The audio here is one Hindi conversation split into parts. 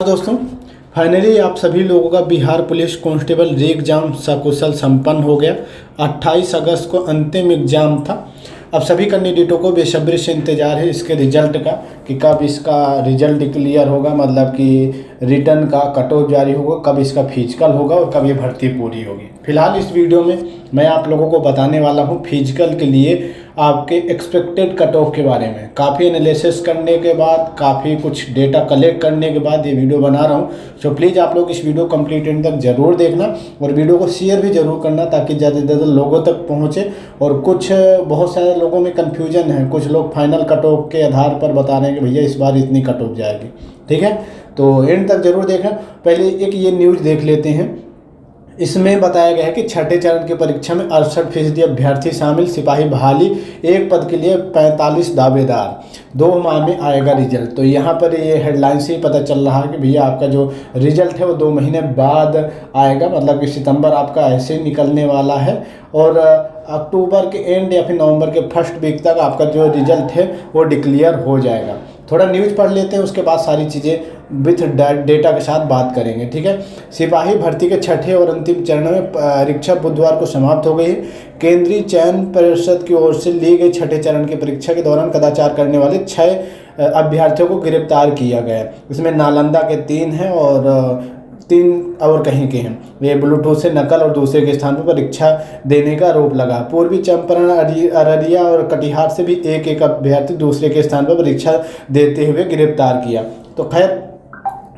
दोस्तों, फाइनली आप सभी लोगों का बिहार पुलिस कांस्टेबल री एग्ज़ाम सकुशल संपन्न हो गया। 28 अगस्त को अंतिम एग्ज़ाम था। अब सभी कैंडिडेटों को बेसब्री से इंतज़ार है इसके रिजल्ट का कि कब इसका रिजल्ट क्लियर होगा, मतलब कि रिटर्न का कट ऑफ जारी होगा, कब इसका फिजिकल होगा और कब ये भर्ती पूरी होगी। फिलहाल इस वीडियो में मैं आप लोगों को बताने वाला हूँ फिजिकल के लिए आपके एक्सपेक्टेड कट ऑफ के बारे में। काफ़ी एनालिसिस करने के बाद, काफ़ी कुछ डेटा कलेक्ट करने के बाद ये वीडियो बना रहा हूँ। सो प्लीज़ आप लोग इस वीडियो कंप्लीट एंड तक ज़रूर देखना और वीडियो को शेयर भी ज़रूर करना ताकि ज़्यादा से ज़्यादा लोगों तक पहुँचे। और कुछ बहुत सारे लोगों में कन्फ्यूजन है, कुछ लोग फाइनल कट ऑफ के आधार पर बता रहे हैं कि भैया इस बार इतनी कट ऑफ जाएगी। ठीक है, तो एंड तक ज़रूर देखना। पहले एक ये न्यूज़ देख लेते हैं। इसमें बताया गया है कि छठे चरण की परीक्षा में 68% अभ्यर्थी शामिल, सिपाही बहाली एक पद के लिए 45 दावेदार, 2 माह में आएगा रिजल्ट। तो यहाँ पर ये हेडलाइन से ही पता चल रहा है कि भैया आपका जो रिजल्ट है वो 2 महीने बाद आएगा, मतलब कि सितंबर आपका ऐसे ही निकलने वाला है और अक्टूबर के एंड या फिर नवंबर के फर्स्ट वीक तक आपका जो रिजल्ट है वो डिक्लेयर हो जाएगा। थोड़ा न्यूज़ पढ़ लेते हैं, उसके बाद सारी चीज़ें विथ डेटा के साथ बात करेंगे। ठीक है, सिपाही भर्ती के छठे और अंतिम चरण में परीक्षा बुधवार को समाप्त हो गई है। केंद्रीय चयन परिषद की ओर से ली गई छठे चरण की परीक्षा के दौरान कदाचार करने वाले 6 अभ्यर्थियों को गिरफ्तार किया गया है। इसमें नालंदा के 3 हैं और 3 और कहीं के हैं। ये ब्लूटूथ से नकल और दूसरे के स्थान पर परीक्षा देने का आरोप लगा। पूर्वी चंपारण, अररिया और कटिहार से भी एक अभ्यर्थी दूसरे के स्थान पर परीक्षा देते हुए गिरफ्तार किया। तो खैर,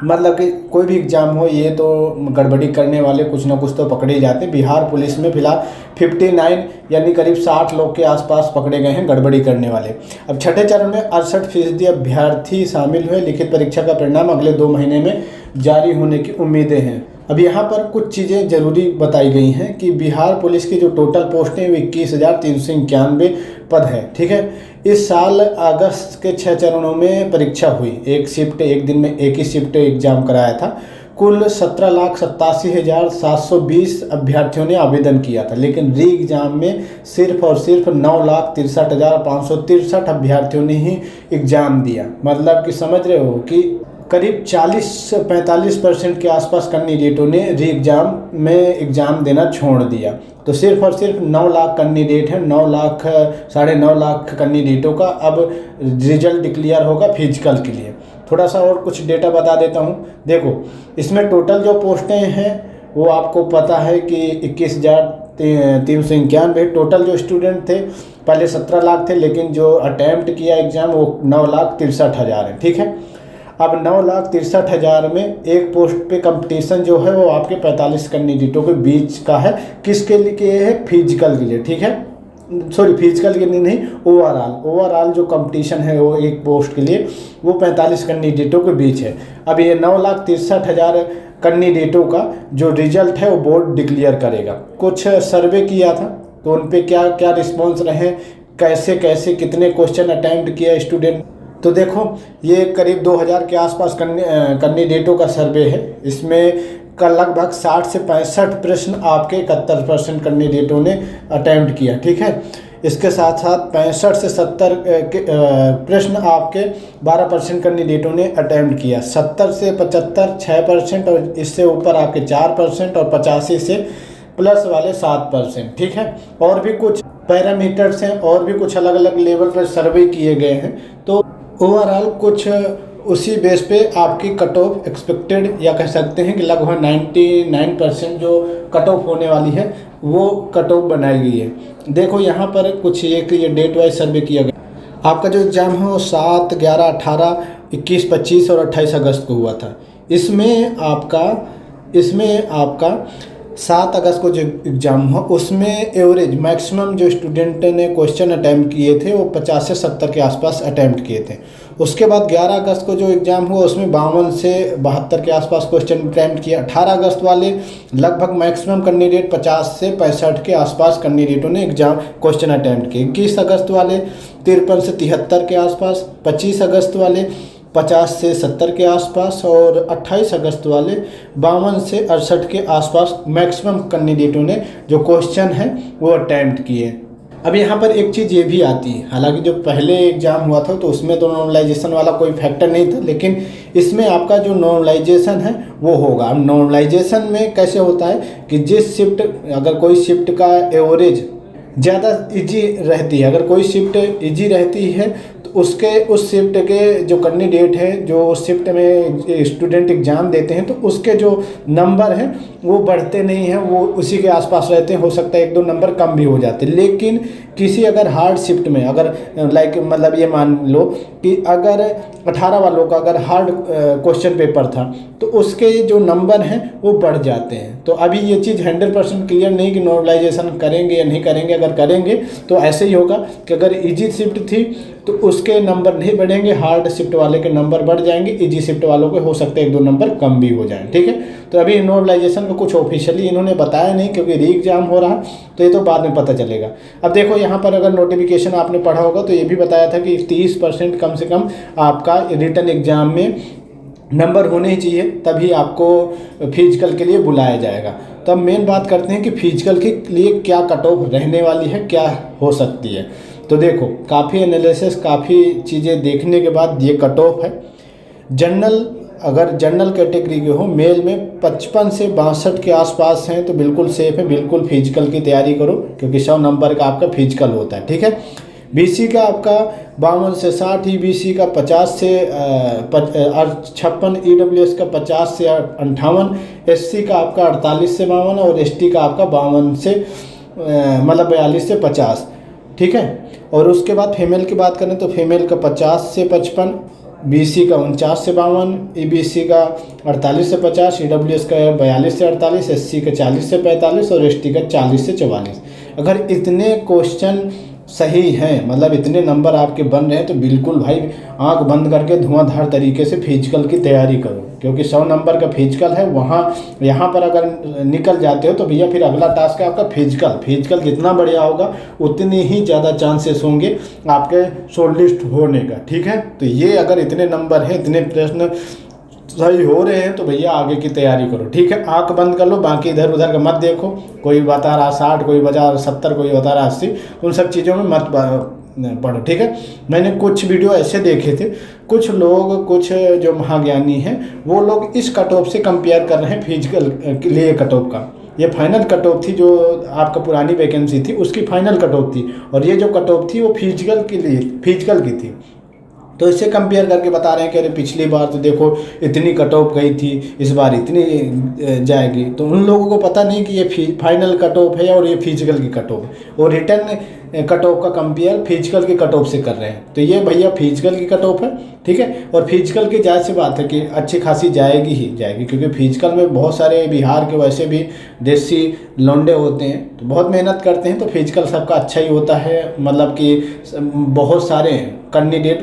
मतलब कि कोई भी एग्ज़ाम हो, ये तो गड़बड़ी करने वाले कुछ ना कुछ तो पकड़े ही जाते हैं। बिहार पुलिस में फिलहाल 59 यानी करीब 60 लोग के आसपास पकड़े गए हैं गड़बड़ी करने वाले। अब छठे चरण में 68% अभ्यर्थी शामिल हुए। लिखित परीक्षा का परिणाम अगले 2 महीने में जारी होने की उम्मीदें हैं। अब यहाँ पर कुछ चीज़ें ज़रूरी बताई गई हैं कि बिहार पुलिस की जो टोटल पोस्टें 21,391 पद है। ठीक है, इस साल अगस्त के 6 चरणों में परीक्षा हुई। एक शिफ्ट, एक दिन में एक ही शिफ्ट एग्ज़ाम कराया था। कुल 17,87,720 अभ्यर्थियों ने आवेदन किया था, लेकिन री एग्ज़ाम में सिर्फ और सिर्फ 9,63,563 अभ्यर्थियों ने ही एग्ज़ाम दिया। मतलब कि समझ रहे हो कि करीब 40-45% के आसपास कैंडिडेटों ने री एग्ज़ाम में एग्ज़ाम देना छोड़ दिया। तो सिर्फ और सिर्फ 9 लाख कैंडिडेट हैं, 9 लाख 9.5 लाख कैंडिडेटों का अब रिजल्ट डिक्लेयर होगा फिजिकल के लिए। थोड़ा सा और कुछ डेटा बता देता हूँ। देखो, इसमें टोटल जो पोस्टें हैं वो आपको पता है कि 21,391। टोटल जो स्टूडेंट थे पहले 17 लाख थे, लेकिन जो अटैम्प्ट किया एग्ज़ाम वो 9,63,000 है। ठीक है, अब 9,63,000 में एक पोस्ट पे कंपटीशन जो है वो आपके 45 कैंडिडेटों के बीच का है। किसके लिए है? फिजिकल के लिए। ठीक है, सॉरी, फिजिकल के लिए नहीं, ओवरऑल जो कंपटीशन है वो एक पोस्ट के लिए वो 45 कैंडिडेटों के बीच है। अब ये 9,63,000 कैंडिडेटों का जो रिजल्ट है वो बोर्ड डिक्लेयर करेगा। कुछ सर्वे किया था तो उन पे क्या क्या रिस्पॉन्स रहे, कैसे कैसे कितने क्वेश्चन अटैम्प्ट किया स्टूडेंट। तो देखो, ये करीब 2000 के आसपास कैंडिडेटों का सर्वे है। इसमें का लगभग 60 से 65 प्रश्न आपके 71% कैंडिडेटों ने अटैम्प्ट किया। ठीक है, इसके साथ साथ 65 से 70 प्रश्न आपके 12% कैंडिडेटों ने अटैम्प्ट किया। 70 से 75 6% और इससे ऊपर आपके 4% और 85 से प्लस वाले 7%। ठीक है, और भी कुछ पैरामीटर्स हैं और भी कुछ अलग अलग लेवल पर सर्वे किए गए हैं। तो ओवरऑल कुछ उसी बेस पे आपकी कट ऑफ एक्सपेक्टेड या कह सकते हैं कि लगभग 99% जो कट ऑफ होने वाली है वो कट ऑफ बनाई गई है। देखो, यहाँ पर कुछ एक ये डेट वाइज सर्वे किया गया। आपका जो एग्ज़ाम है वो 7, 11, 18, 21, 25 और 28 अगस्त को हुआ था। इसमें आपका 7 अगस्त को जो एग्ज़ाम हुआ उसमें एवरेज मैक्सिमम जो स्टूडेंट ने क्वेश्चन अटैम्प्ट किए थे वो 50 से 70 के आसपास अटैम्प्ट किए थे। उसके बाद 11 अगस्त को जो एग्ज़ाम हुआ उसमें 52 से 72 के आसपास क्वेश्चन अटैम्प्ट किया। 18 अगस्त वाले लगभग मैक्सिमम कैंडिडेट 50 से 65 के आसपास कैंडिडेटों ने एग्ज़ाम क्वेश्चन अटैम्प्ट किए। 21 अगस्त वाले 53 से 73 के आसपास, 25 अगस्त वाले 50 से 70 के आसपास और 28 अगस्त वाले 52 से 68 के आसपास मैक्सिमम कैंडिडेटों ने जो क्वेश्चन है वो अटैम्प्ट किए। अब यहाँ पर एक चीज़ ये भी आती है, हालांकि जो पहले एग्ज़ाम हुआ था तो उसमें तो नॉर्मलाइजेशन वाला कोई फैक्टर नहीं था, लेकिन इसमें आपका जो नॉर्मलाइजेशन है वो होगा। अब नॉर्मलाइजेशन में कैसे होता है कि जिस शिफ्ट, अगर कोई शिफ्ट का एवरेज ज़्यादा इजी रहती है, अगर कोई शिफ्ट इजी रहती है तो उसके उस शिफ्ट के जो कैंडिडेट है, जो उस शिफ्ट में स्टूडेंट एग्ज़ाम देते हैं, तो उसके जो नंबर हैं वो बढ़ते नहीं हैं, वो उसी के आसपास रहते हैं। हो सकता है 1-2 नंबर कम भी हो जाते हैं। लेकिन किसी अगर हार्ड शिफ्ट में, अगर लाइक मतलब ये मान लो कि अगर 18 वालों का अगर हार्ड क्वेश्चन पेपर था तो उसके जो नंबर हैं वो बढ़ जाते हैं। तो अभी ये चीज़ 100% क्लियर नहीं कि नॉर्मलाइजेशन करेंगे या नहीं करेंगे। अगर करेंगे तो ऐसे ही होगा कि अगर इजी शिफ्ट थी तो उसके नंबर नहीं बढ़ेंगे, हार्ड शिफ्ट वाले के नंबर बढ़ जाएंगे, इजी शिफ्ट वालों के हो सकते हैं 1-2 नंबर कम भी हो जाएं। ठीक है, तो अभी नॉर्मलाइजेशन का कुछ ऑफिशियली इन्होंने बताया नहीं, क्योंकि री एग्जाम हो रहा, तो ये तो बाद में पता चलेगा। अब देखो यहाँ पर अगर नोटिफिकेशन आपने पढ़ा होगा तो ये भी बताया था कि 30% कम से कम आपका रिटन एग्जाम में नंबर होने ही चाहिए, तभी आपको फिजिकल के लिए बुलाया जाएगा। तब मेन बात करते हैं कि फिजिकल के लिए क्या कट ऑफ रहने वाली है, क्या हो सकती है। तो देखो, काफ़ी एनालिसिस, काफ़ी चीज़ें देखने के बाद ये कट ऑफ है। जनरल, अगर जनरल कैटेगरी के हो, मेल में 55 से 62 के आसपास हैं तो बिल्कुल सेफ है, बिल्कुल फिजिकल की तैयारी करो, क्योंकि 100 नंबर का आपका फिजिकल होता है। ठीक है, बीसी का आपका 52 से 60, ईबीसी का 50 से 56, ईडब्ल्यूएस का 50 से 58, एससी का आपका 48 से 52 और एसटी का आपका 52 से मतलब 42 से 50। ठीक है, और उसके बाद फीमेल की बात करें तो फीमेल का 50 से 55, बीसी का 49 से 52, ईबीसी का 48 से 50, ईडब्ल्यूएस का 42 से 48, एससी का 40 से 45 और एसटी का 40 से 44। अगर इतने क्वेश्चन सही हैं, मतलब इतने नंबर आपके बन रहे हैं, तो बिल्कुल भाई आंख बंद करके धुआंधार तरीके से फिजिकल की तैयारी करो, क्योंकि 100 नंबर का फिजिकल है। वहाँ यहाँ पर अगर निकल जाते हो तो भैया फिर अगला टास्क है आपका फिजिकल जितना बढ़िया होगा उतने ही ज़्यादा चांसेस होंगे आपके शॉर्ट लिस्ट होने का। ठीक है, तो ये अगर इतने नंबर हैं, इतने प्रश्न सही हो रहे हैं तो भैया आगे की तैयारी करो। ठीक है, आंख बंद कर लो, बाकी इधर उधर का मत देखो। कोई बता रहा 60, कोई बता रहा 70, कोई बता रहा 80, उन सब चीज़ों में मत पढ़ो। ठीक है, मैंने कुछ वीडियो ऐसे देखे थे, कुछ लोग, कुछ जो महाज्ञानी हैं वो लोग इस कट ऑफ से कंपेयर कर रहे हैं फिजिकल के लिए कट ऑफ का। ये फाइनल कट ऑफ थी, जो आपका पुरानी वैकेंसी थी उसकी फाइनल कट ऑफ थी, और ये जो कट ऑफ थी वो फिजिकल के लिए फिजिकल की थी। तो इससे कंपेयर करके बता रहे हैं कि अरे पिछली बार तो देखो इतनी कट ऑफ गई थी, इस बार इतनी जाएगी। तो उन लोगों को पता नहीं कि ये फाइनल कट ऑफ है और ये फिजिकल की कट ऑफ है, और रिटर्न कट ऑफ का कंपेयर फिजिकल की कट ऑफ से कर रहे हैं। तो ये भैया फिजिकल की कट ऑफ है। ठीक है, और फिजिकल की जायज़ सी बात है कि अच्छी खासी जाएगी ही जाएगी, क्योंकि फिजिकल में बहुत सारे बिहार के वैसे भी देसी लौंडे होते हैं, तो बहुत मेहनत करते हैं, तो फिजिकल सबका अच्छा ही होता है। मतलब कि बहुत सारे कैंडिडेट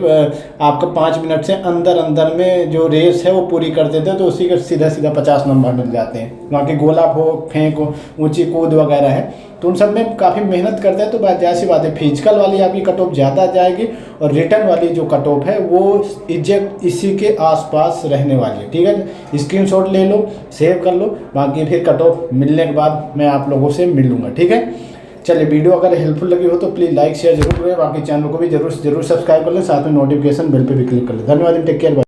आपका 5 मिनट से अंदर में जो रेस है वो पूरी कर देते हैं, तो उसी के सीधा 50 नंबर मिल जाते हैं। बाकी गोला फेंक, ऊंची कूद वगैरह है, तो उन सब में काफ़ी मेहनत करते हैं। तो जायज़ सी बात है फिजिकल वाली आपकी कट ऑफ ज़्यादा जाएगी, और रिटर्न वाली जो कट ऑफ है वो एग्जैक्ट इसी के आसपास रहने वाली है। ठीक है, स्क्रीनशॉट ले लो, सेव कर लो, बाकी फिर कट ऑफ मिलने के बाद मैं आप लोगों से मिल लूँगा। ठीक है, चलिए, वीडियो अगर हेल्पफुल लगी हो तो प्लीज़ लाइक शेयर जरूर करें, बाकी चैनल को भी जरूर सब्सक्राइब कर लें, साथ में नोटिफिकेशन बेल पे भी क्लिक कर लें। धन्यवाद, टेक केयर।